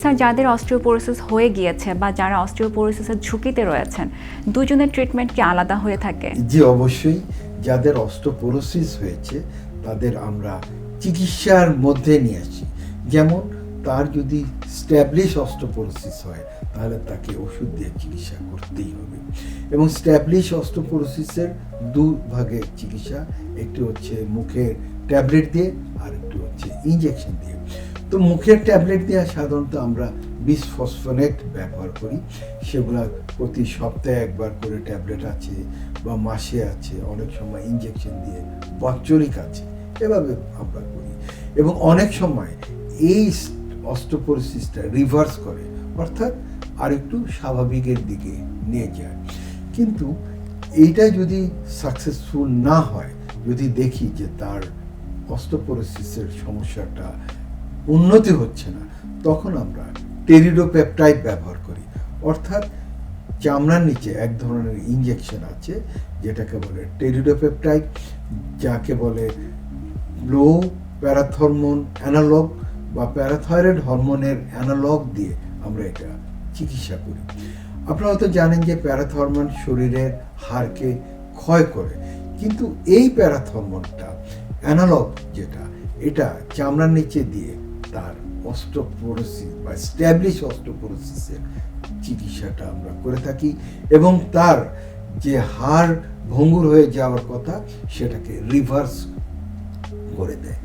Sir, যাদের osteoporosis হয়ে গিয়েছে বা যারা অস্টিওপোরোসিসের ঝুঁকিতে রয়েছেন, দুজনের ট্রিটমেন্ট কি আলাদা হয়ে থাকে? জি অবশ্যই। যাদের অস্টিওপোরোসিস হয়েছে তাদের আমরা চিকিৎসার মধ্যে নিয়ে আসি। যেমন তার যদি স্ট্যাবলিশ অস্টিওপোরোসিস হয় তাহলে তাকে ওষুধ দিয়ে চিকিৎসা করতেই হবে। এবং স্ট্যাবলিশ অস্টিওপোরোসিসের ভাগে চিকিৎসা, একটি হচ্ছে মুখের ট্যাবলেট দিয়ে আর একটু হচ্ছে ইনজেকশন দিয়ে। তো মুখের ট্যাবলেট দিয়ে সাধারণত আমরা বিসফসফোনেট ব্যবহার করি। সেগুলা প্রতি সপ্তাহে একবার করে ট্যাবলেট আছে বা মাসে আছে, অনেক সময় ইনজেকশন দিয়ে বাৎসরিক আছে, এভাবে আমরা করি। এবং অনেক সময় এই অস্টিওপোরোসিসটা রিভার্স করে, অর্থাৎ আরেকটু স্বাভাবিকের দিকে নিয়ে যায়। কিন্তু এইটা যদি সাকসেসফুল না হয়, যদি দেখি যে তার অস্টিওপোরোসিসের সমস্যাটা উন্নতি হচ্ছে না, তখন আমরা টেরিডোপেপটাইড ব্যবহার করি। অর্থাৎ চামড়ার নিচে এক ধরনের ইনজেকশন আছে যেটাকে বলে টেরিডোপেপটাইড, যাকে বলে লো প্যারাথরমোন অ্যানালগ বা প্যারাথাইরয়েড হরমোনের অ্যানালগ দিয়ে আমরা এটা চিকিৎসা করি। আপনারা হয়তো জানেন যে প্যারাথরমোন শরীরের হাড়কে ক্ষয় করে, কিন্তু এই প্যারাথরমোনটা অ্যানালগ যেটা, এটা চামড়ার নিচে দিয়ে তার অস্টিওপোরোসিস বা স্ট্যাবলিশ অস্টিওপোরোসিসের চিকিৎসাটা আমরা করে থাকি এবং তার যে হাড় ভঙ্গুর হয়ে যাওয়ার কথা সেটাকে রিভার্স করে দেয়।